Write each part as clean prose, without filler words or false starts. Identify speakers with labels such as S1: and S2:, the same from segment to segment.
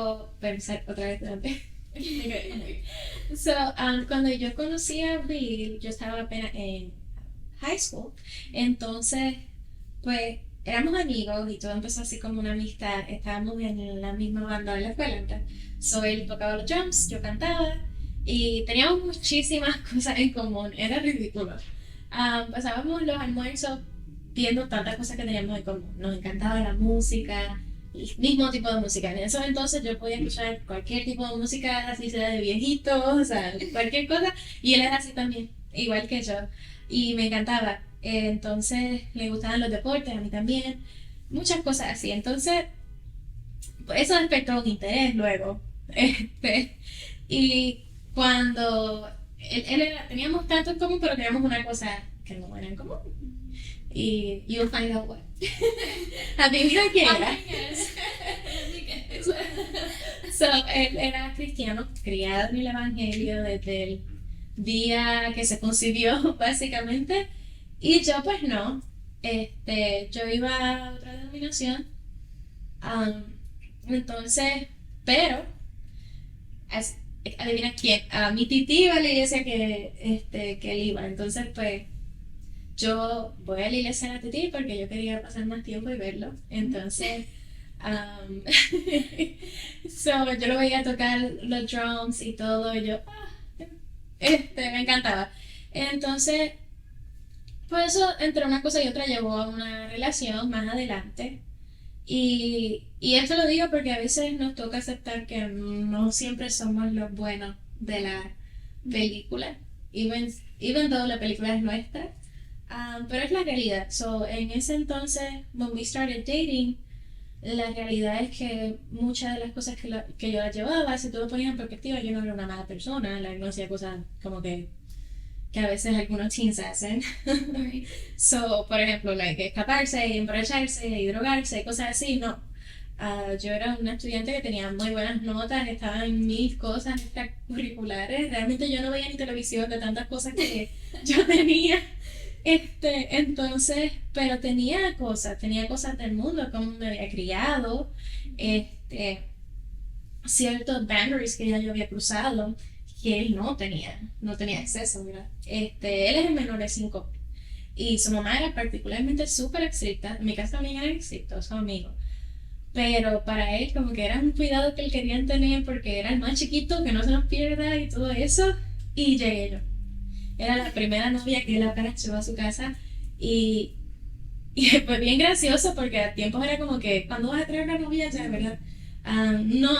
S1: quiero pensar otra vez antes. So, cuando yo conocí a Bill, yo estaba apenas en high school, entonces, pues, éramos amigos y todo empezó así como una amistad, estábamos en la misma banda de la escuela, ¿verdad? So, él tocaba los drums, yo cantaba, y teníamos muchísimas cosas en común, era ridículo. Pasábamos los almuerzos viendo tantas cosas que teníamos en común, nos encantaba la música, el mismo tipo de música. En esos entonces yo podía escuchar cualquier tipo de música, así sea de viejitos, o sea, cualquier cosa, y él era así también, igual que yo, y me encantaba. Entonces le gustaban los deportes, a mí también, muchas cosas así. Entonces, pues, eso despertó un interés luego. Este, y cuando teníamos tanto en común, pero teníamos una cosa que no era en común. Y you'll find out what. Adivina quién era. So, él era cristiano, criado en el Evangelio desde el día que se concibió, básicamente. Y yo, pues no. Yo iba a otra denominación. um, entonces, pero, as- adivina quién. A mi titi iba a la iglesia que él iba. Entonces, pues, yo voy a la iglesia de la titi porque yo quería pasar más tiempo y verlo. Entonces, Um, so, yo lo veía tocar los drums y todo, y yo, me encantaba. Entonces, pues eso, entre una cosa y otra, llevó a una relación más adelante. Y esto lo digo porque a veces nos toca aceptar que no siempre somos los buenos de la película, even though la película es nuestra. Pero es la realidad. So, en ese entonces, when we started dating, la realidad es que muchas de las cosas que yo las llevaba, si tú lo ponías en perspectiva, yo no era una mala persona, no hacía cosas como que a veces algunos teens hacen. So, por ejemplo, escaparse, y emborracharse, y drogarse, y cosas así, no. Yo era una estudiante que tenía muy buenas notas, estaba en mil cosas extracurriculares. Realmente yo no veía ni televisión de tantas cosas que yo tenía. Entonces, pero tenía cosas del mundo, como me había criado, este, ciertos boundaries que ya yo había cruzado, que él no tenía acceso, ¿verdad? Él es el menor de cinco, y su mamá era particularmente súper estricta, en mi casa también era estricto, su amigo, pero para él como que era un cuidado que él quería tener porque era el más chiquito, que no se nos pierda y todo eso, y llegué yo. Era la primera novia que él apenas llegó a su casa y, y fue bien gracioso porque a tiempos era como que, ¿cuándo vas a traer una novia ya, verdad? No,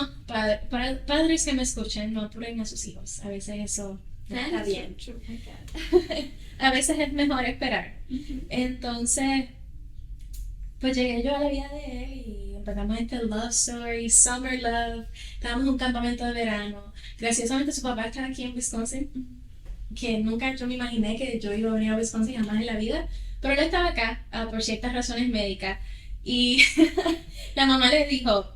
S1: padres que me escuchen, no apuren a sus hijos. A veces eso no está bien. A veces es mejor esperar. Entonces, pues llegué yo a la vida de él y empezamos este love story, summer love. Estábamos en un campamento de verano. Graciosamente su papá estaba aquí en Wisconsin, que nunca yo me imaginé que yo iba a venir a Wisconsin jamás en la vida, pero él estaba acá por ciertas razones médicas y la mamá le dijo,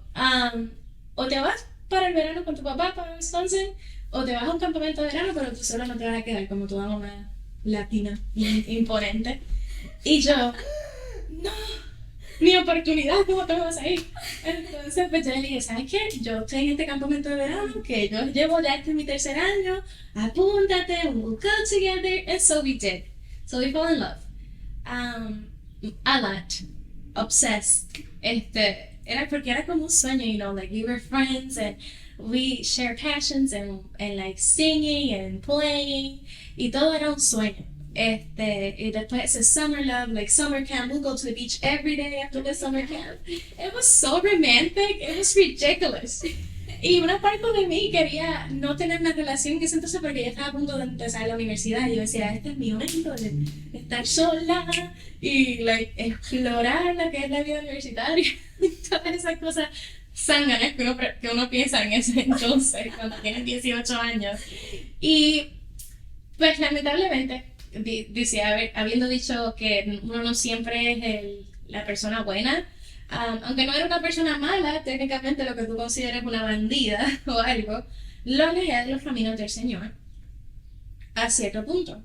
S1: o te vas para el verano con tu papá para Wisconsin o te vas a un campamento de verano, pero tú sola no te vas a quedar como toda una latina imponente. Y yo, no, mi oportunidad, ¿cómo te vas a ir? Entonces, pues yo le dije, ¿sabes qué? Yo estoy en este campamento de verano, que yo llevo ya este es mi tercer año, apúntate, we'll go together, and so we did. So we fell in love. A lot. Obsessed. Era porque era como un sueño, like we were friends and we shared passions and like singing and playing, y todo era un sueño. Y después ese summer love, like summer camp, we'll go to the beach every day after the summer camp. It was so romantic, it was ridiculous. Y una parte de mí quería no tener una relación en ese entonces porque ya estaba a punto de empezar la universidad. Y yo decía, este es mi momento de estar sola y like, explorar lo que es la vida universitaria. Y todas esas cosas zánganas que uno piensa en ese entonces, cuando tienes 18 años. Y pues lamentablemente, habiendo dicho que uno no siempre es la persona buena, aunque no era una persona mala, técnicamente lo que tú consideras una bandida o algo, lo alejé de los caminos del Señor a cierto punto.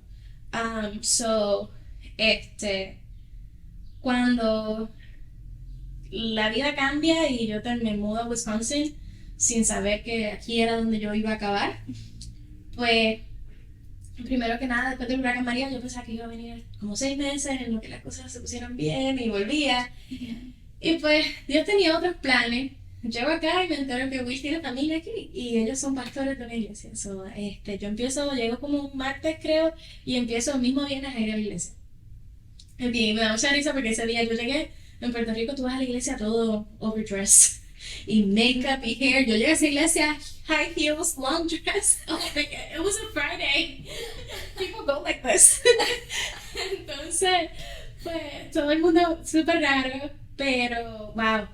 S1: So, este, cuando la vida cambia y yo me mudo a Wisconsin, sin saber que aquí era donde yo iba a acabar. Pues, primero que nada, después del huracán María, yo pensaba que iba a venir como 6 meses en lo que las cosas se pusieran bien y volvía. Y pues, Dios tenía otros planes. Llego acá y me entero que Will tiene familia aquí y ellos son pastores de una iglesia. So, yo llego como un martes creo y empiezo el mismo viernes a ir a la iglesia. Y me da mucha risa porque ese día yo llegué, en Puerto Rico tú vas a la iglesia todo overdressed y makeup y hair. Yo llegué a esa iglesia high heels, long dress. Oh my God, it was a Friday. People go like this. Entonces, pues todo el mundo súper raro, pero wow.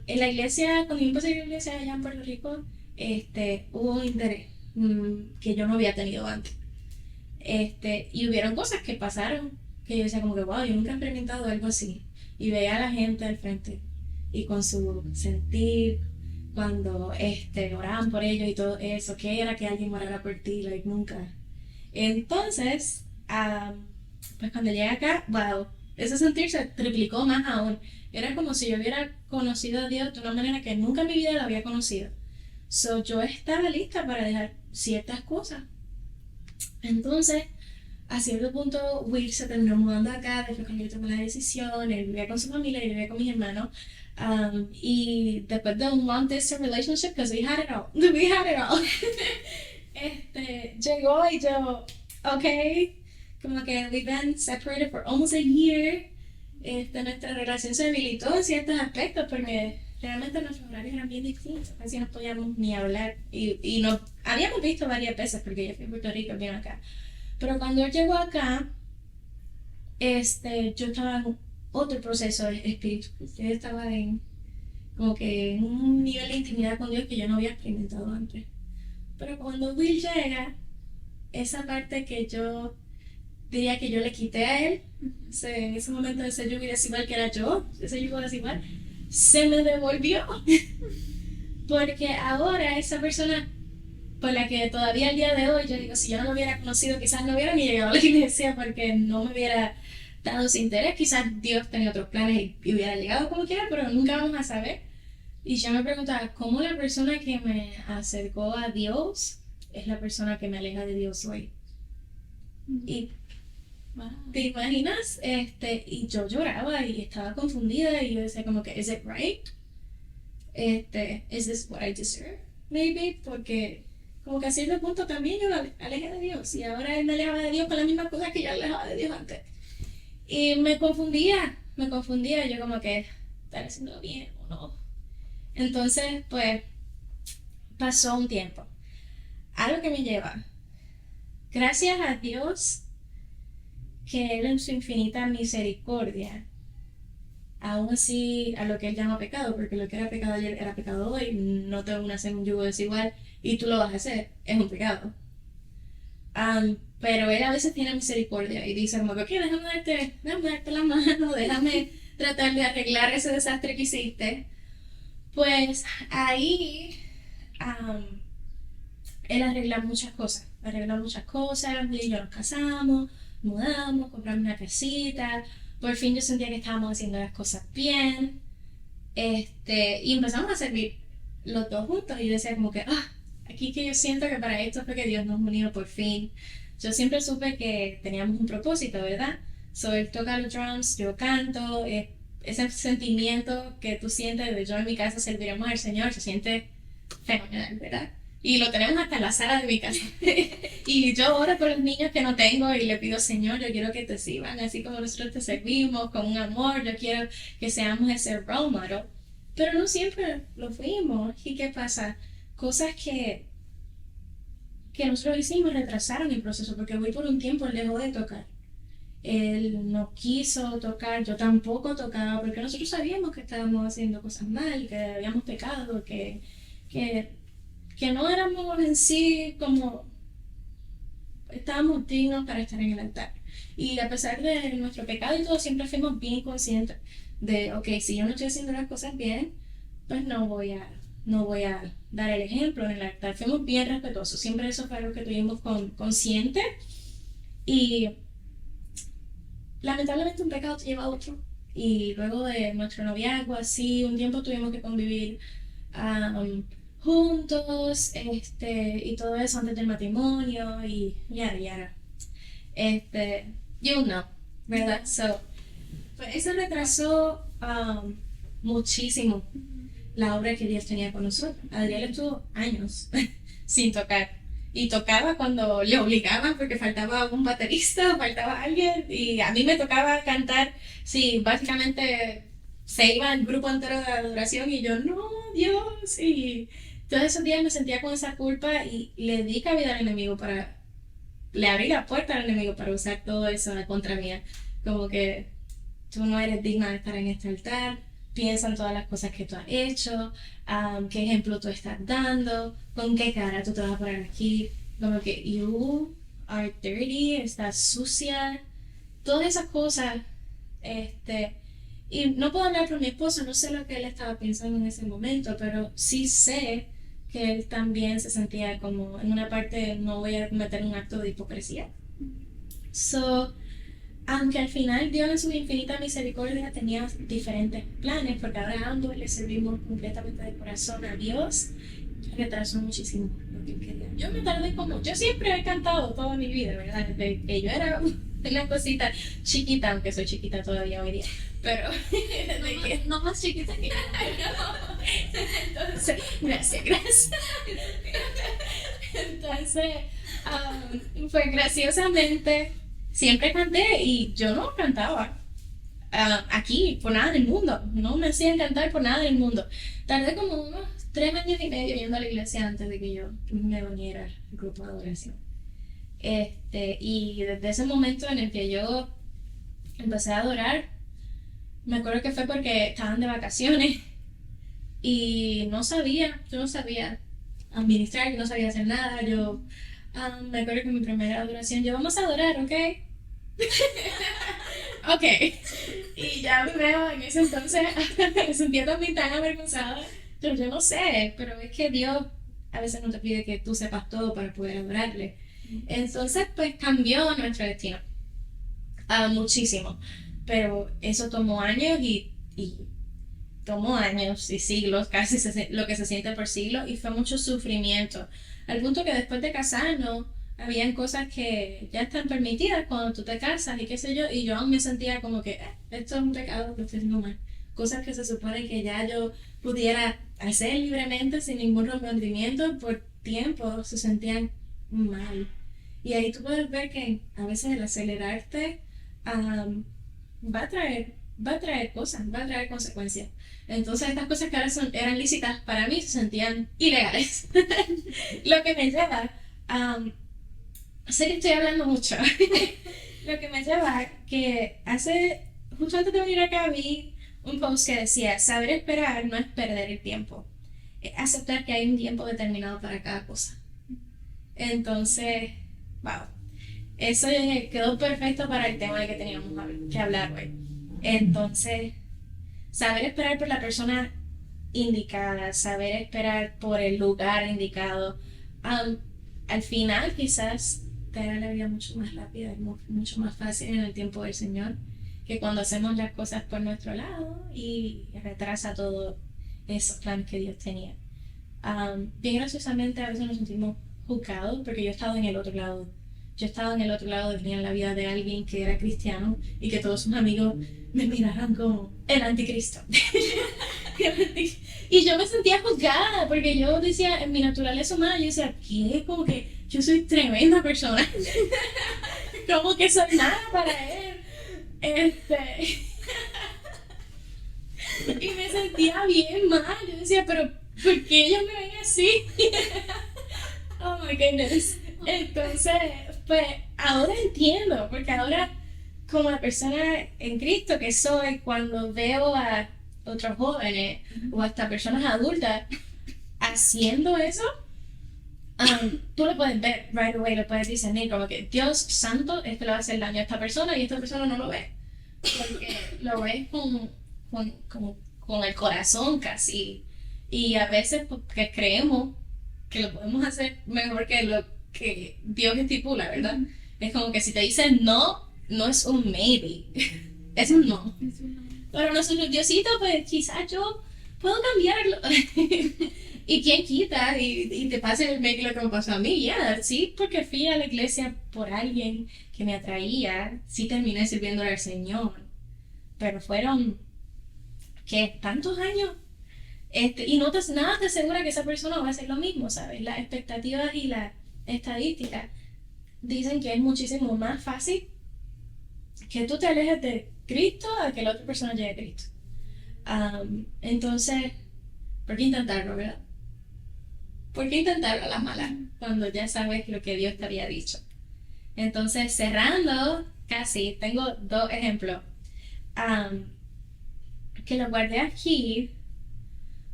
S1: En la iglesia, cuando yo empecé a ir a la iglesia allá en Puerto Rico, hubo un interés que yo no había tenido antes. Y hubieron cosas que pasaron que yo decía como que, wow, yo nunca he experimentado algo así. Y veía a la gente al frente y con su sentir, cuando oraban por ellos y todo eso, que era que alguien orara por ti, like, nunca. Entonces, pues cuando llegué acá, wow, ese sentir se triplicó más aún. Era como si yo hubiera conocido a Dios de una manera que nunca en mi vida lo había conocido. So, yo estaba lista para dejar ciertas cosas. Entonces, a cierto punto, Will se terminó mudando acá, después cuando yo tomé la decisión, él vivía con su familia, yo vivía con mis hermanos. Y después de un long distance relationship, because we had it all, we had it all, llegó y yo, ok, como que we've been separated for almost a year. Nuestra relación se debilitó en ciertos aspectos porque realmente nuestros horarios eran bien distintos, casi no podíamos ni hablar y nos habíamos visto varias veces porque yo fui a Puerto Rico y vino acá. Pero cuando él llegó acá, yo estaba en otro proceso espiritual. Yo estaba como que en un nivel de intimidad con Dios que yo no había experimentado antes. Pero cuando Will llega, esa parte que yo diría que yo le quité a él, en ese momento ese yugo desigual que era yo, ese yugo desigual, se me devolvió. Porque ahora esa persona por la que todavía al día de hoy yo digo, si yo no lo hubiera conocido, quizás no hubiera ni llegado a la iglesia porque no me hubiera dado ese interés, quizás Dios tenía otros planes y hubiera llegado como quiera, pero nunca vamos a saber. Y yo me preguntaba, ¿cómo la persona que me acercó a Dios es la persona que me aleja de Dios hoy? Y wow. ¿Te imaginas? Y yo lloraba y estaba confundida y yo decía como que, ¿is it right? ¿Is this what I deserve? Maybe, porque como que a cierto punto también yo me alejé de Dios y ahora él me alejaba de Dios con las mismas cosas que yo alejaba de Dios antes. Y me confundía, yo como que, ¿estaré haciendo bien o no? Entonces, pues, pasó un tiempo. Algo que me lleva, gracias a Dios, que Él en su infinita misericordia, aún así a lo que Él llama pecado, porque lo que era pecado ayer era pecado hoy, no te unas en un yugo desigual y tú lo vas a hacer, es un pecado. Pero Él a veces tiene misericordia y dice como que, ok, déjame darte la mano, déjame tratar de arreglar ese desastre que hiciste. Pues ahí Él arregla muchas cosas, y yo nos casamos, mudamos, compramos una casita, por fin yo sentía que estábamos haciendo las cosas bien, y empezamos a servir los dos juntos y yo decía como que, aquí que yo siento que para esto fue que Dios nos unió por fin. Yo siempre supe que teníamos un propósito, ¿verdad? Él toca los drums, yo canto, ese sentimiento que tú sientes de yo en mi casa serviremos al Señor, se siente fenomenal, ¿verdad? Y lo tenemos hasta en la sala de mi casa. Y yo oro por los niños que no tengo y le pido, Señor, yo quiero que te sirvan así como nosotros te servimos, con un amor, yo quiero que seamos ese role model. Pero no siempre lo fuimos. ¿Y qué pasa? Cosas que nosotros hicimos retrasaron el proceso, porque hoy por un tiempo él dejó de tocar. Él no quiso tocar, yo tampoco tocaba, porque nosotros sabíamos que estábamos haciendo cosas mal, que habíamos pecado, que no éramos en sí como estábamos dignos para estar en el altar. Y a pesar de nuestro pecado y todo, siempre fuimos bien conscientes de, ok, si yo no estoy haciendo las cosas bien, pues no voy a dar el ejemplo en el altar. Fuimos bien respetuosos, siempre eso fue algo que tuvimos consciente. Y lamentablemente un pecado te lleva a otro. Y luego de nuestro noviazgo, así, un tiempo tuvimos que convivir juntos, y todo eso antes del matrimonio y yara, yara. You know, ¿verdad? So, pues eso retrasó muchísimo la obra que Dios tenía con nosotros. Adriel estuvo años sin tocar. Y tocaba cuando le obligaban porque faltaba un baterista, faltaba alguien. Y a mí me tocaba cantar, sí, básicamente se iba el grupo entero de adoración y yo, no, Dios. Y todos esos días me sentía con esa culpa y le di cabida al enemigo para, le abrí la puerta al enemigo para usar todo eso contra mí. Como que tú no eres digna de estar en este altar, piensa en todas las cosas que tú has hecho, qué ejemplo tú estás dando, con qué cara tú te vas a poner aquí, como que you are dirty, estás sucia, todas esas cosas, y no puedo hablar por mi esposo, no sé lo que él estaba pensando en ese momento, pero sí sé que él también se sentía como en una parte no voy a cometer un acto de hipocresía. So, aunque al final Dios en su infinita misericordia tenía diferentes planes, porque ahora ambos le servimos completamente de corazón a Dios, retrasó muchísimo lo que él quería. Yo me tardé como, yo siempre he cantado toda mi vida, ¿verdad? Desde que yo era una cosita chiquita, aunque soy chiquita todavía hoy día, pero desde que...
S2: No más chiquita que yo.
S1: Entonces, gracias. Entonces, pues graciosamente siempre canté y yo no cantaba aquí por nada del mundo, no me hacían cantar por nada del mundo. Tardé como unos 3 años y medio yendo a la iglesia antes de que yo me uniera al grupo de adoración. Y desde ese momento en el que yo empecé a adorar, me acuerdo que fue porque estaban de vacaciones y yo no sabía administrar, yo no sabía hacer nada. Yo me acuerdo que en mi primera adoración, yo vamos a adorar, ¿ok? Ok. Y ya me veo en ese entonces, me sentía también tan avergonzada. Yo no sé, pero es que Dios a veces no te pide que tú sepas todo para poder adorarle. Entonces, pues cambió nuestro destino. Muchísimo. Pero eso tomó años y tomó años y siglos, casi lo que se siente por siglos, y fue mucho sufrimiento. Al punto que después de casarnos, habían cosas que ya están permitidas cuando tú te casas y qué sé yo, y yo aún me sentía como que esto es un pecado, lo estoy haciendo mal. Cosas que se supone que ya yo pudiera hacer libremente sin ningún remordimiento por tiempo, se sentían mal. Y ahí tú puedes ver que a veces el acelerarte va a traer, va a traer cosas, va a traer consecuencias. Entonces estas cosas que ahora eran lícitas para mí se sentían ilegales. Lo que me lleva a... sé que estoy hablando mucho. Lo que me lleva a que justo antes de venir acá vi un post que decía, saber esperar no es perder el tiempo, es aceptar que hay un tiempo determinado para cada cosa. Entonces, wow, eso quedó perfecto para el tema de que teníamos que hablar hoy. Entonces, saber esperar por la persona indicada, saber esperar por el lugar indicado, al final quizás te hará la vida mucho más rápida y mucho más fácil en el tiempo del Señor que cuando hacemos las cosas por nuestro lado y retrasa todos esos planes que Dios tenía. Bien graciosamente a veces nos sentimos juzgados porque yo he estado en el otro lado. Yo estaba en el otro lado de venir en la vida de alguien que era cristiano y que todos sus amigos me miraran como el anticristo. Y yo me sentía juzgada porque yo decía, en mi naturaleza humana, yo decía, ¿qué? Como que yo soy tremenda persona. Como que soy nada para él. Y me sentía bien mal. Yo decía, pero ¿por qué ellos me ven así? Oh my goodness. Entonces, pues ahora entiendo, porque ahora como la persona en Cristo que soy, cuando veo a otros jóvenes o hasta personas adultas haciendo eso, tú lo puedes ver right away, lo puedes discernir como que Dios santo, esto le va a hacer daño a esta persona y esta persona no lo ve, porque lo ves con el corazón casi, y a veces porque creemos que lo podemos hacer mejor que lo que Dios estipula, ¿verdad? Es como que si te dicen no, no es un maybe, es un no. Pero nuestro Diosito, pues quizás yo puedo cambiarlo. Y quién quita y te pasa el mail lo que me pasó a mí, ya, sí, porque fui a la iglesia por alguien que me atraía, sí terminé sirviéndole al Señor, pero fueron, ¿qué? ¿Tantos años? Y no te, nada te asegura que esa persona va a hacer lo mismo, ¿sabes? Las expectativas y las estadísticas dicen que es muchísimo más fácil que tú te alejes de Cristo a que la otra persona llegue a Cristo. Entonces, ¿por qué intentarlo, verdad? ¿Por qué intentarlo a la mala cuando ya sabes lo que Dios te había dicho? Entonces, cerrando, casi, tengo dos ejemplos que los guardé aquí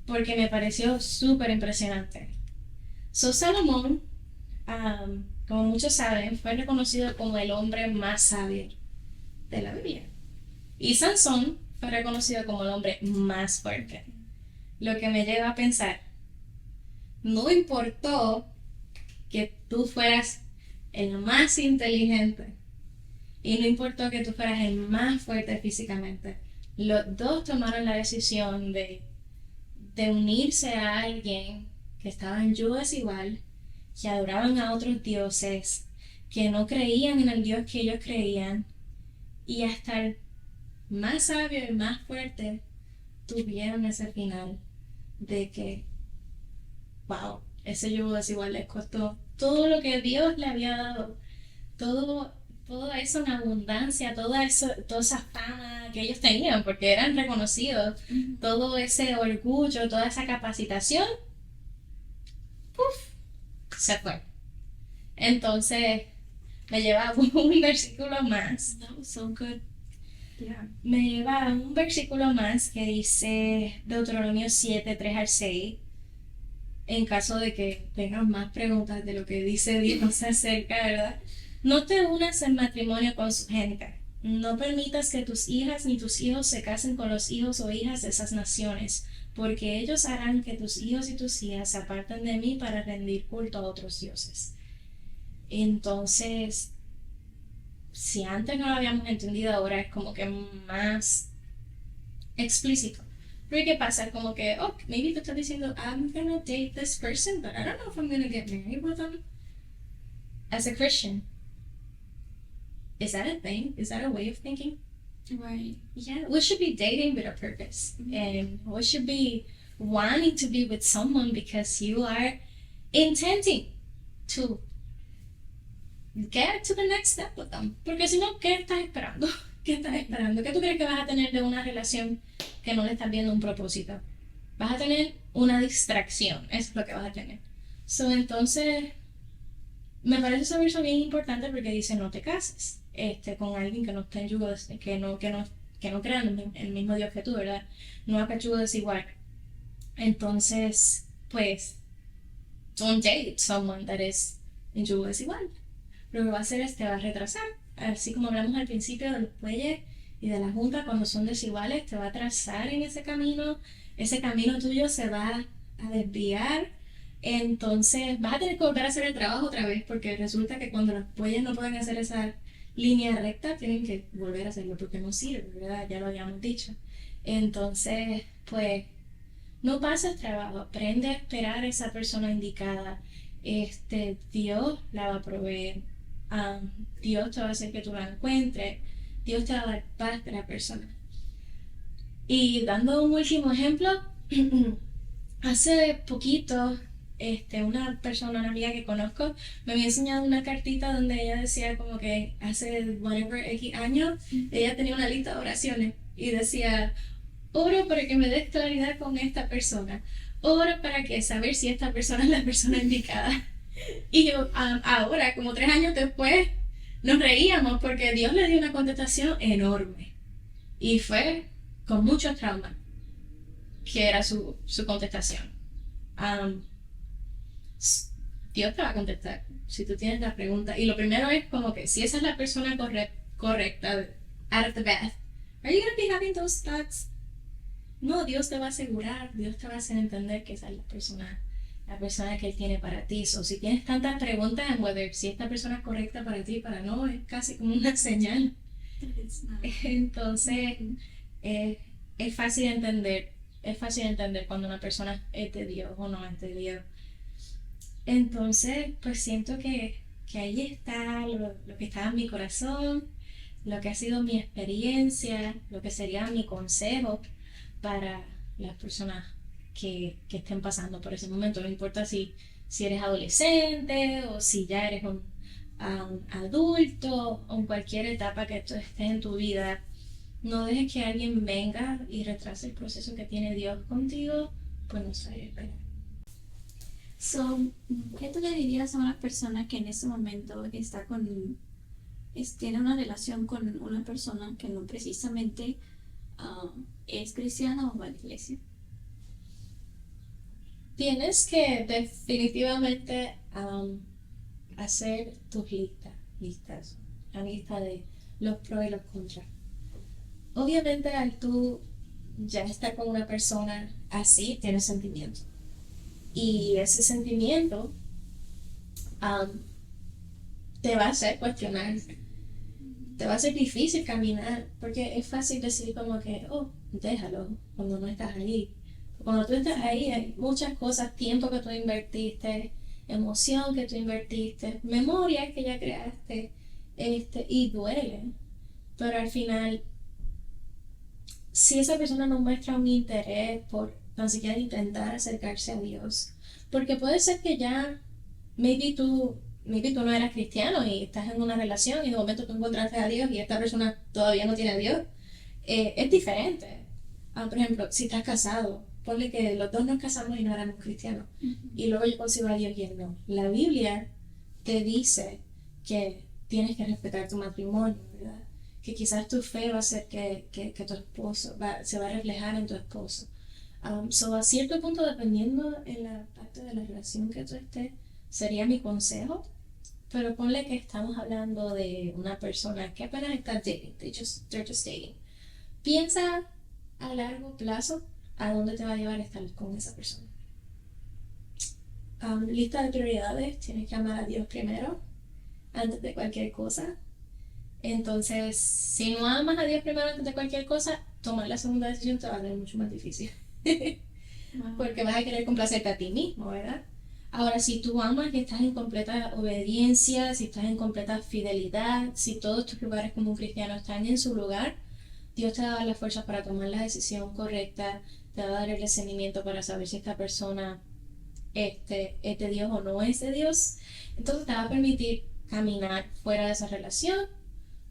S1: porque me pareció súper impresionante. Salomón, como muchos saben, fue reconocido como el hombre más sabio de la Biblia. Y Sansón fue reconocido como el hombre más fuerte. Lo que me lleva a pensar, no importó que tú fueras el más inteligente y no importó que tú fueras el más fuerte físicamente. Los dos tomaron la decisión de unirse a alguien que estaba en yugo desigual, que adoraban a otros dioses, que no creían en el Dios que ellos creían, y hasta el más sabio y más fuerte tuvieron ese final de que, wow, ese yugo desigual les costó todo lo que Dios le había dado, todo eso en abundancia, toda esa fama que ellos tenían, porque eran reconocidos, todo ese orgullo, toda esa capacitación, ¡puf!, se fue. Entonces, me lleva a un versículo más.
S2: That was so good. Yeah.
S1: Me lleva a un versículo más que dice Deuteronomio 7, 3 al 6. En caso de que tengas más preguntas de lo que dice Dios acerca, ¿verdad? No te unas en matrimonio con su gente. No permitas que tus hijas ni tus hijos se casen con los hijos o hijas de esas naciones, porque ellos harán que tus hijos y tus hijas se aparten de mí para rendir culto a otros dioses. Entonces, si antes no lo habíamos entendido, ahora es como que más explícito. Pero ¿qué pasa? Como que, oh, maybe tú estás diciendo, I'm gonna date this person, but I don't know if I'm gonna get married with them. As a Christian, is that a thing? Is that a way of thinking?
S2: Right.
S1: Yeah, we should be dating with a purpose. And we should be wanting to be with someone because you are intending to get to the next step with them. Porque si no, ¿qué estás esperando? ¿Qué estás esperando? ¿Qué tú crees que vas a tener de una relación que no le estás viendo un propósito? Vas a tener una distracción, eso es lo que vas a tener. Entonces, me parece ese verso bien importante porque dice no te cases con alguien que no esté en yugo, que no crean el mismo Dios que tú, ¿verdad? No haga yugo desigual. Entonces, pues, don't date someone that is en yugo desigual. Lo que va a hacer es te va a retrasar. Así como hablamos al principio de los bueyes y de la junta, cuando son desiguales, te va a atrasar en ese camino tuyo se va a desviar, entonces vas a tener que volver a hacer el trabajo otra vez, porque resulta que cuando los bueyes no pueden hacer esa línea recta, tienen que volver a hacerlo porque no sirve, ¿verdad? Ya lo habíamos dicho. Entonces, pues, no pases trabajo, aprende a esperar a esa persona indicada. Dios la va a proveer. Dios te va a hacer que tú la encuentres, Dios te va a dar paz de la persona. Y dando un último ejemplo, hace poquito, una amiga que conozco, me había enseñado una cartita donde ella decía como que hace whatever X años, ella tenía una lista de oraciones y decía, oro para que me des claridad con esta persona, oro para que saber si esta persona es la persona indicada. Y yo, ahora, como 3 años después, nos reíamos porque Dios le dio una contestación enorme. Y fue con muchos traumas, que era su contestación. Dios te va a contestar si tú tienes la pregunta. Y lo primero es como que si esa es la persona correcta, out of the bath, are you going to be having those thoughts? No, Dios te va a asegurar, Dios te va a hacer entender que esa es la persona que Él tiene para ti. Si tienes tantas preguntas en whether si esta persona es correcta para ti, para no, es casi como una señal. Entonces, es fácil entender es fácil entender cuando una persona es de Dios o no es de Dios. Entonces, pues siento que ahí está lo que estaba en mi corazón, lo que ha sido mi experiencia, lo que sería mi consejo para las personas que estén pasando por ese momento. No importa si eres adolescente o si ya eres un adulto o en cualquier etapa que tú estés en tu vida. No dejes que alguien venga y retrase el proceso que tiene Dios contigo, pues no sabes esperar.
S2: So, ¿qué tú le dirías a una persona que en ese momento está tiene una relación con una persona que no precisamente es cristiana o va a la iglesia?
S1: Tienes que definitivamente hacer tus listas, la lista de los pros y los contras. Obviamente al tú ya estar con una persona así, tienes sentimientos. Y ese sentimiento um, te va a hacer cuestionar, te va a ser difícil caminar, porque es fácil decir como que, oh, déjalo, cuando no estás ahí. Cuando tú estás ahí hay muchas cosas, tiempo que tú invertiste, emoción que tú invertiste, memorias que ya creaste, y duele. Pero al final, si esa persona no muestra un interés por tan siquiera intentar acercarse a Dios, porque puede ser que ya, maybe tú no eras cristiano y estás en una relación y de momento tú encontraste a Dios y esta persona todavía no tiene a Dios, es diferente. Por ejemplo, si estás casado, ponle que los dos nos casamos y no éramos cristianos, y luego yo consigo a Dios y él no. La Biblia te dice que tienes que respetar tu matrimonio, ¿verdad? Que quizás tu fe va a hacer que tu esposo se va a reflejar en tu esposo. So a cierto punto, dependiendo en la parte de la relación que tú estés, sería mi consejo, pero ponle que estamos hablando de una persona que apenas está dating, they're just dating. Piensa a largo plazo a dónde te va a llevar estar con esa persona. Lista de prioridades, tienes que amar a Dios primero, antes de cualquier cosa. Entonces, si no amas a Dios primero antes de cualquier cosa, tomar la segunda decisión te va a ser mucho más difícil. Porque vas a querer complacerte a ti mismo, ¿verdad? Ahora, si tú amas y estás en completa obediencia, si estás en completa fidelidad, si todos tus lugares como un cristiano están en su lugar, Dios te va a dar las fuerzas para tomar la decisión correcta, te va a dar el discernimiento para saber si esta persona es de Dios o no es de Dios. Entonces te va a permitir caminar fuera de esa relación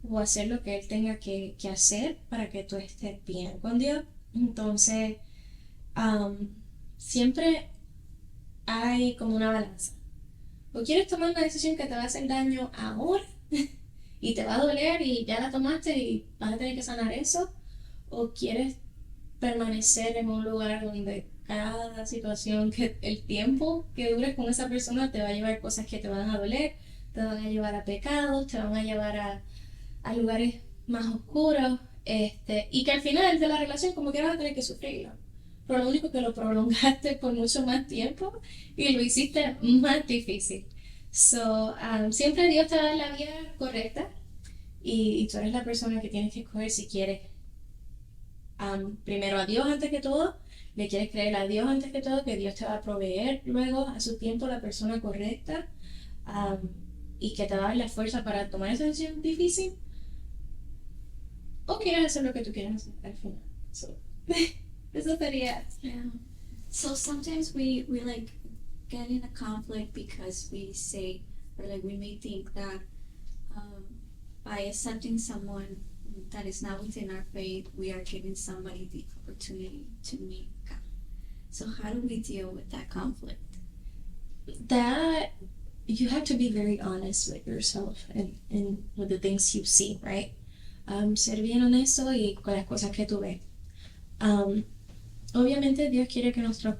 S1: o hacer lo que Él tenga que hacer para que tú estés bien con Dios. Entonces, siempre hay como una balanza. O quieres tomar una decisión que te va a hacer daño ahora y te va a doler y ya la tomaste y vas a tener que sanar eso, o quieres permanecer en un lugar donde cada situación, que el tiempo que dures con esa persona te va a llevar cosas que te van a doler, te van a llevar a pecados, te van a llevar a lugares más oscuros, y que al final de la relación como que vas a tener que sufrirlo. Pero lo único que lo prolongaste por mucho más tiempo y lo hiciste más difícil. So, siempre Dios te da la vía correcta y tú eres la persona que tienes que escoger si quieres primero a Dios antes que todo, le quieres creer a Dios antes que todo, que Dios te va a proveer luego a su tiempo la persona correcta, y que te va a dar la fuerza para tomar esa decisión difícil, o quieres hacer lo que tú quieras hacer al final. So, eso sería.
S2: Yeah. So sometimes we like get in a conflict because we say, or like we may think that by accepting someone that is not within our faith, we are giving somebody the opportunity to meet God. So how do we deal with that conflict?
S1: That you have to be very honest with yourself and with the things you see, right? Ser bien honesto y con las cosas que tú ves. Obviamente Dios quiere que nosotros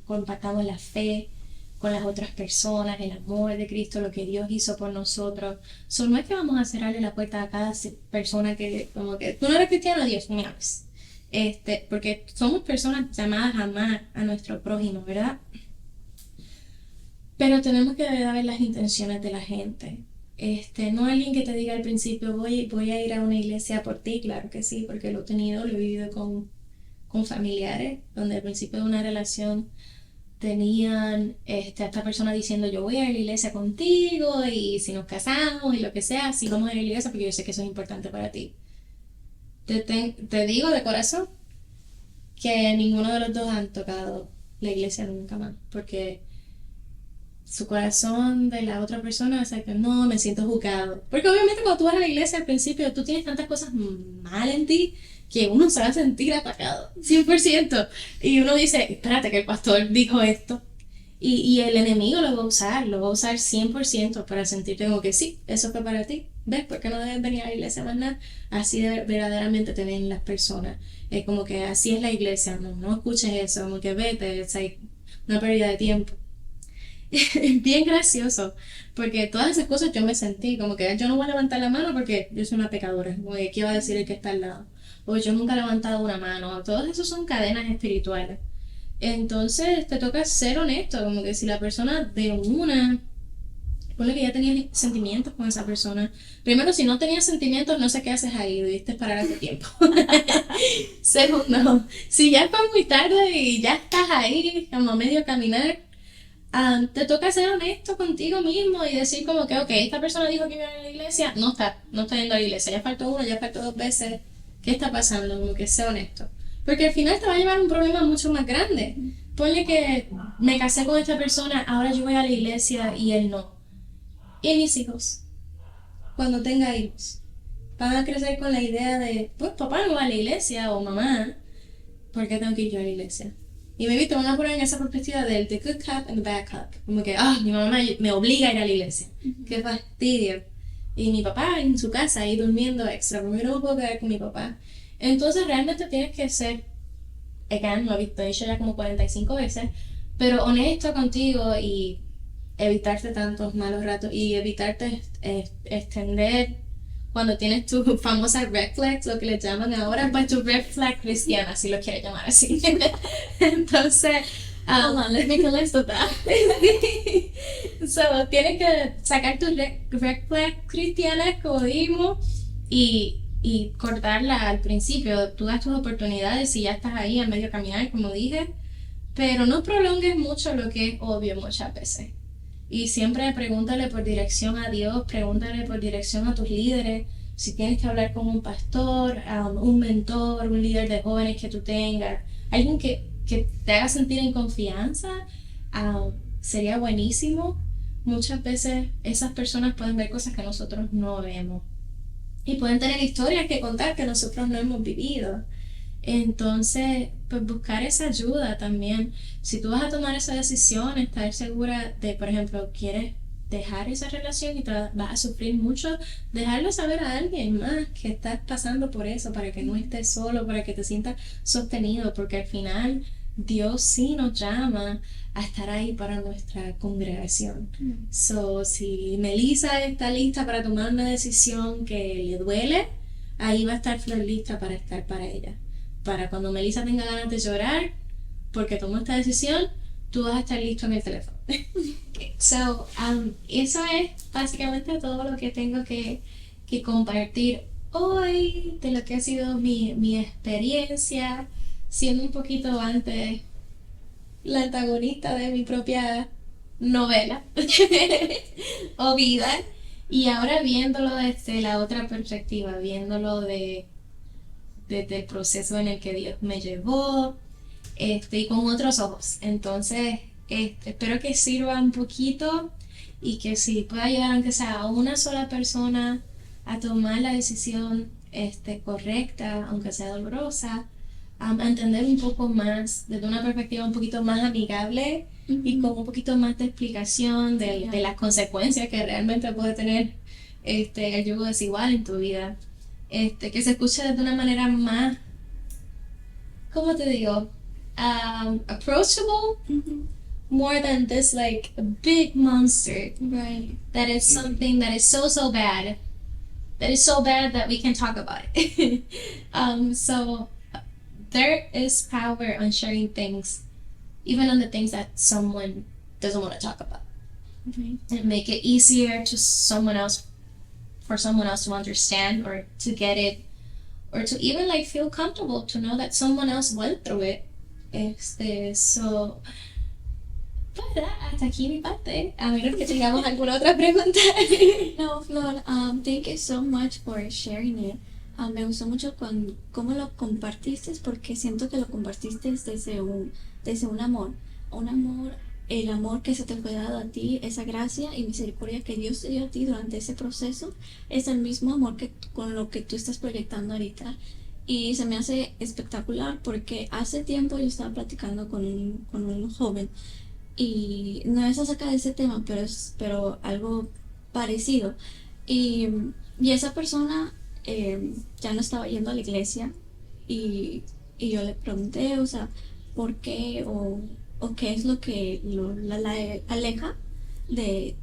S1: compartamos la fe con las otras personas, el amor de Cristo, lo que Dios hizo por nosotros. No es que vamos a cerrarle la puerta a cada persona que, como que, tú no eres cristiano, Dios, me ames. Porque somos personas llamadas a amar a nuestro prójimo, ¿verdad? Pero tenemos que ver las intenciones de la gente. No alguien que te diga al principio, voy a ir a una iglesia por ti, claro que sí, porque lo he tenido, lo he vivido con con familiares, donde al principio de una relación tenían a esta persona diciendo yo voy a ir a la iglesia contigo y si nos casamos y lo que sea, sí vamos a ir a la iglesia porque yo sé que eso es importante para ti. Te digo de corazón que ninguno de los dos han tocado la iglesia nunca más, porque su corazón de la otra persona es que no, me siento juzgado. Porque obviamente cuando tú vas a la iglesia al principio tú tienes tantas cosas mal en ti que uno se va a sentir atacado, 100%. Y uno dice, espérate, que el pastor dijo esto. Y el enemigo lo va a usar 100% para sentirte como que sí, eso fue para ti. ¿Ves? ¿Por qué no debes venir a la iglesia más nada? Así verdaderamente te ven las personas. Es como que así es la iglesia, no escuches eso, como que vete, es una pérdida de tiempo. Es bien gracioso, porque todas esas cosas yo me sentí como que yo no voy a levantar la mano porque yo soy una pecadora, como que, ¿qué va a decir el que está al lado? O yo nunca he levantado una mano, todos esos son cadenas espirituales. Entonces te toca ser honesto, como que si la persona de una, ponle que ya tenías sentimientos con esa persona, primero si no tenías sentimientos no sé qué haces ahí, debiste parar hace tiempo. Segundo, si ya fue muy tarde y ya estás ahí como a medio caminar, te toca ser honesto contigo mismo y decir como que, ok, esta persona dijo que iba a la iglesia, no está yendo a la iglesia, ya faltó una, ya faltó dos veces, ¿qué está pasando? Como que sea honesto. Porque al final te va a llevar a un problema mucho más grande. Ponle que me casé con esta persona, ahora yo voy a la iglesia y él no. ¿Y mis hijos? Cuando tenga hijos, van a crecer con la idea de, pues papá no va a la iglesia o mamá, ¿por qué tengo que ir yo a la iglesia? Y me te van a poner en esa perspectiva del the good cop and the bad cop. Como que, mi mamá me obliga a ir a la iglesia. Qué fastidio. Y mi papá en su casa ahí durmiendo extra, porque yo no me puedo quedar con mi papá. Entonces realmente tienes que ser, again, lo he dicho ya como 45 veces, pero honesto contigo y evitarte tantos malos ratos y evitarte extender cuando tienes tu famosa red flag, lo que le llaman ahora, pues tu red flag cristiana, si lo quieres llamar así. Entonces,
S2: Hold on, let's make a list of that.
S1: so, tienes que sacar tu red flag cristiana, como dijimos, y cortarla al principio. Tú das tus oportunidades y ya estás ahí a medio caminar, como dije, pero no prolongues mucho lo que es obvio muchas veces. Y siempre pregúntale por dirección a Dios, pregúntale por dirección a tus líderes. Si tienes que hablar con un pastor, un mentor, un líder de jóvenes que tú tengas, alguien que te haga sentir en confianza, sería buenísimo. Muchas veces esas personas pueden ver cosas que nosotros no vemos. Y pueden tener historias que contar que nosotros no hemos vivido. Entonces, pues buscar esa ayuda también. Si tú vas a tomar esa decisión, estar segura de, por ejemplo, quieres dejar esa relación y te vas a sufrir mucho, dejarlo saber a alguien más que estás pasando por eso, para que no estés solo, para que te sientas sostenido, porque al final Dios sí nos llama a estar ahí para nuestra congregación. So, si Melissa está lista para tomar una decisión que le duele, ahí va a estar Flor lista para estar para ella. Para cuando Melissa tenga ganas de llorar porque tomó esta decisión, tú vas a estar listo en el teléfono. So, eso es básicamente todo lo que tengo que compartir hoy de lo que ha sido mi experiencia, siendo un poquito antes la antagonista de mi propia novela o vida, y ahora viéndolo desde la otra perspectiva, viéndolo desde el proceso en el que Dios me llevó, y con otros ojos. Entonces, espero que sirva un poquito y que si pueda ayudar aunque sea a una sola persona a tomar la decisión correcta, aunque sea dolorosa, a entender un poco más desde una perspectiva un poquito más amigable y con un poquito más de explicación de las consecuencias que realmente puede tener el yugo desigual en tu vida. Que se escuche de una manera más, ¿cómo te digo? Approachable, more than this like a big monster.
S2: Right.
S1: That is something that is so bad. That is so bad that we can talk about it. So there is power on sharing things, even on the things that someone doesn't want to talk about.
S2: Okay.
S1: And make it easier to someone else, for someone else to understand or to get it, or to even like feel comfortable to know that someone else went through it. So, pues hasta aquí mi parte, a menos que tengamos alguna otra pregunta.
S2: No, Flor, thank you so much for sharing it. Me gustó mucho cómo lo compartiste porque siento que lo compartiste desde un amor, el amor que se te fue dado a ti, esa gracia y misericordia que Dios te dio a ti durante ese proceso, es el mismo amor que con lo que tú estás proyectando ahorita. Y se me hace espectacular porque hace tiempo yo estaba platicando con un joven y no es acerca de ese tema, pero algo parecido. Y, y esa persona ya no estaba yendo a la iglesia y, y yo le pregunté, o sea, ¿por qué o qué es lo que la aleja de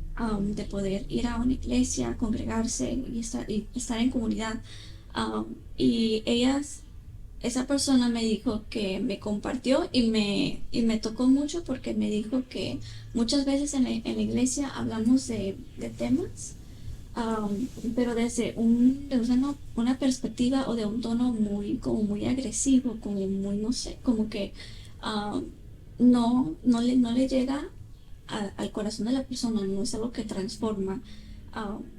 S2: poder ir a una iglesia, congregarse y estar en comunidad? Y esa persona me dijo que me compartió y me tocó mucho porque me dijo que muchas veces en la iglesia hablamos de temas, pero desde una perspectiva o de un tono como muy agresivo, como muy, no sé, como que um, no le llega al corazón de la persona, no es algo que transforma.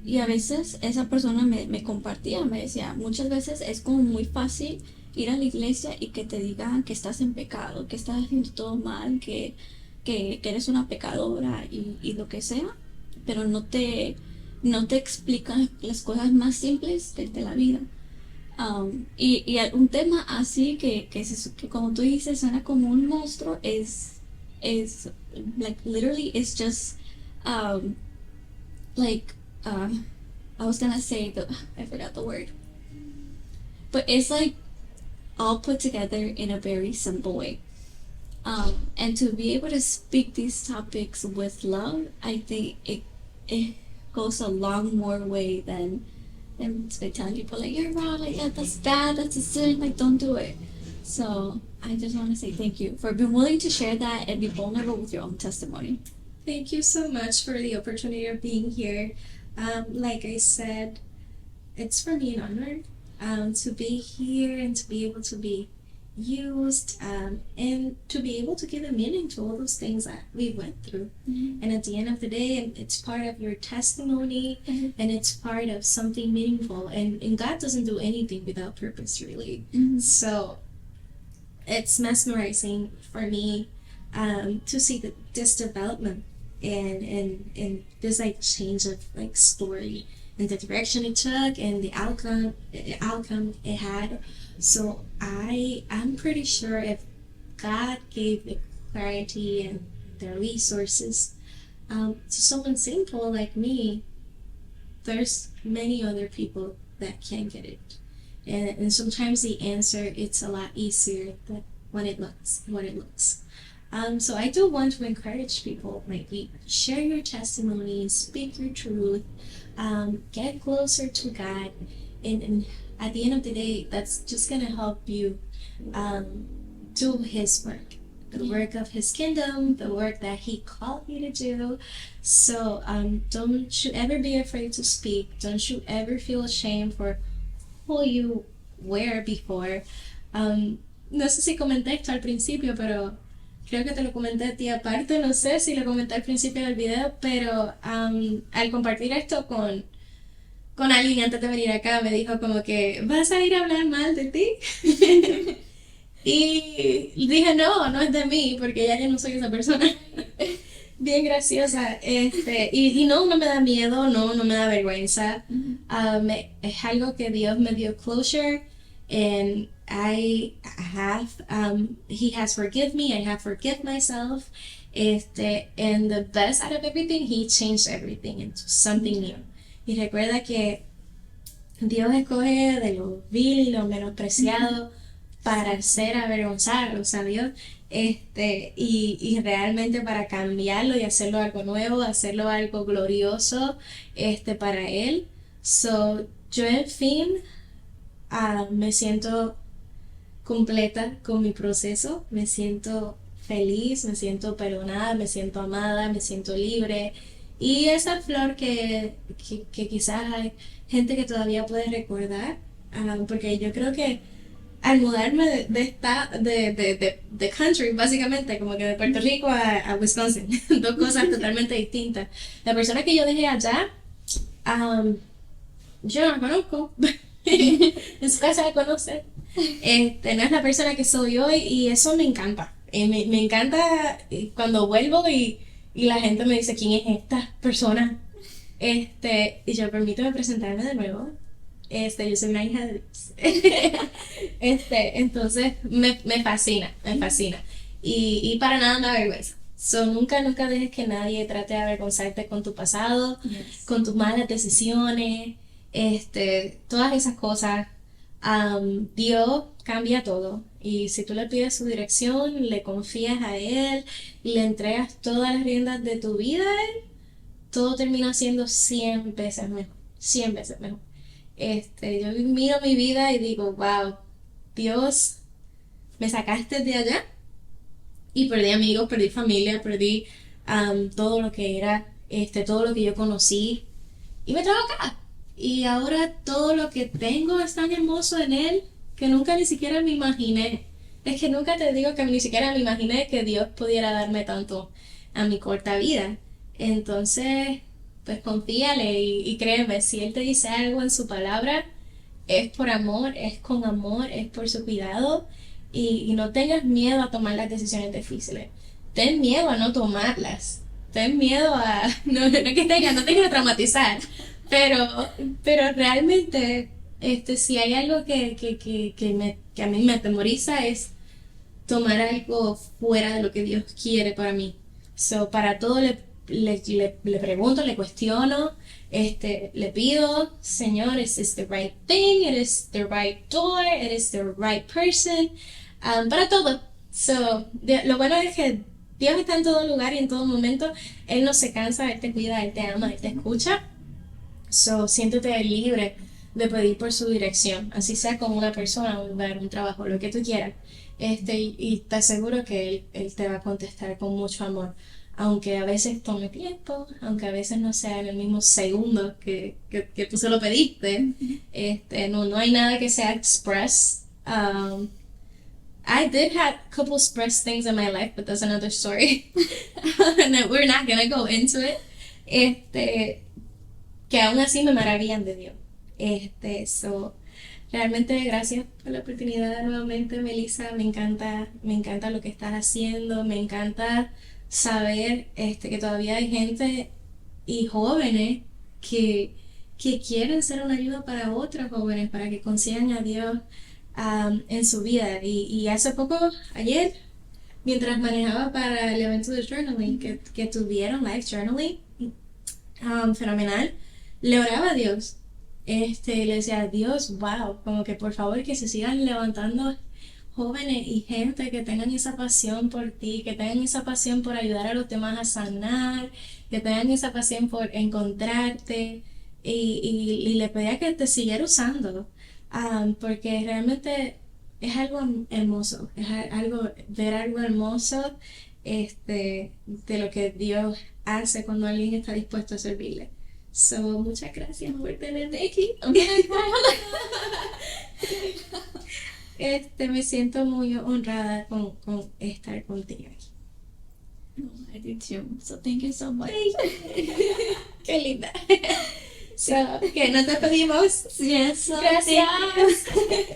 S2: Y a veces esa persona me compartía, me decía, muchas veces es como muy fácil ir a la iglesia y que te digan que estás en pecado, que estás haciendo todo mal, que eres una pecadora y lo que sea, pero no te explican las cosas más simples de la vida. Y un tema así que como tú dices suena como un monstruo es like literally it's just um, like I was gonna say I forgot the word, but it's like all put together in a very simple way. And to be able to speak these topics with love, I think it goes a long more way than telling people like you're wrong, like yeah, that's bad, that's a sin, like don't do it. So I just want to say thank you for being willing to share that and be vulnerable with your own testimony.
S1: Thank you so much for the opportunity of being here. Like I said, it's for me an honor to be here and to be able to be used and to be able to give a meaning to all those things that we went through.
S2: Mm-hmm.
S1: And at the end of the day, it's part of your testimony and it's part of something meaningful. And God doesn't do anything without purpose, really.
S2: Mm-hmm.
S1: So it's mesmerizing for me to see this development and this like change of like story and the direction it took and the outcome it had. So I'm pretty sure if God gave the clarity and the resources to someone simple like me, there's many other people that can get it. And sometimes the answer it's a lot easier than when it looks. So I do want to encourage people like me, share your testimony, speak your truth, get closer to God, and at the end of the day, that's just gonna help you do His work, the work of His kingdom, the work that He called you to do. So don't you ever be afraid to speak. Don't you ever feel ashamed for who you were before. No sé si comenté esto al principio, pero creo que te lo comenté a ti aparte, no sé si lo comenté al principio del video, pero al compartir esto con alguien antes de venir acá, me dijo como que, ¿vas a ir a hablar mal de ti? Y dije, no es de mí, porque ya yo no soy esa persona. Bien graciosa, y no me da miedo, no me da vergüenza. Es algo que Dios me dio closure, and He has forgiven me, I have forgiven myself, and the best out of everything, He changed everything into something new. Y recuerda que Dios escoge de lo vil y lo menospreciado para hacer avergonzarlos a Dios, y realmente para cambiarlo y hacerlo algo nuevo, hacerlo algo glorioso, para Él. So, yo en fin, me siento completa con mi proceso, me siento feliz, me siento perdonada, me siento amada, me siento libre. Y esa flor que quizás hay gente que todavía puede recordar, porque yo creo que al mudarme de country, básicamente, como que de Puerto Rico a Wisconsin, dos cosas totalmente distintas. La persona que yo dejé allá, um, yo no la conozco, en su casa la conoce, no es la persona que soy hoy y eso me encanta. Me encanta cuando vuelvo y la gente me dice, ¿quién es esta persona? Y yo permíteme presentarme de nuevo. Yo soy una hija de Dios. Entonces me fascina, me fascina. Y para nada me avergüenza. So, nunca dejes que nadie trate de avergonzarte con tu pasado,
S2: Yes.
S1: con tus malas decisiones, todas esas cosas. Dios cambia todo. Y si tú le pides su dirección, le confías a Él y le entregas todas las riendas de tu vida a Él, todo termina siendo 100 veces mejor. 100 veces mejor. Yo miro mi vida y digo, wow, Dios, me sacaste de allá y perdí amigos, perdí familia, perdí todo lo que era, todo lo que yo conocí y me trajo acá. Y ahora todo lo que tengo es tan hermoso en él que nunca ni siquiera me imaginé. Es que nunca te digo que ni siquiera me imaginé que Dios pudiera darme tanto a mi corta vida. Entonces, pues confíale y créeme, si Él te dice algo en su palabra, es por amor, es con amor, es por su cuidado y no tengas miedo a tomar las decisiones difíciles. Ten miedo a no tomarlas. Ten miedo a... No, no te quiero traumatizar, pero, pero realmente, si hay algo que a mí me atemoriza es tomar algo fuera de lo que Dios quiere para mí. So, para todo le pregunto, le cuestiono, le pido, Señor, is this the right thing? It is the right door? It is the right person? Para todo. So, lo bueno es que Dios está en todo lugar y en todo momento. Él no se cansa, Él te cuida, Él te ama, Él te escucha. So, siéntete libre de pedir por su dirección, así sea con una persona, un lugar, un trabajo, lo que tú quieras. Y te aseguro que él te va a contestar con mucho amor, aunque a veces tome tiempo, aunque a veces no sea en el mismo segundo que tú se lo pediste. No hay nada que sea express. I did have a couple express things in my life, but that's another story. And we're not gonna go into it. Que aún así me maravillan de Dios. So, realmente gracias por la oportunidad nuevamente, Melissa. Me encanta lo que estás haciendo, me encanta saber que todavía hay gente y jóvenes que quieren ser una ayuda para otros jóvenes, para que consigan a Dios en su vida. Y hace poco, ayer, mientras manejaba para el evento de journaling, que tuvieron live journaling, fenomenal, le oraba a Dios. Le decía, Dios, wow, como que por favor que se sigan levantando jóvenes y gente que tengan esa pasión por ti, que tengan esa pasión por ayudar a los demás a sanar, que tengan esa pasión por encontrarte y le pedía que te siguiera usando, porque realmente es algo hermoso, es ver algo hermoso de lo que Dios hace cuando alguien está dispuesto a servirle. So, muchas gracias por tenerme aquí. Me siento muy honrada con estar contigo aquí.
S2: Oh, I do too. So thank you so much.
S1: Qué linda. So, que nos despedimos.
S2: Yes, so
S1: Gracias.
S2: thank you.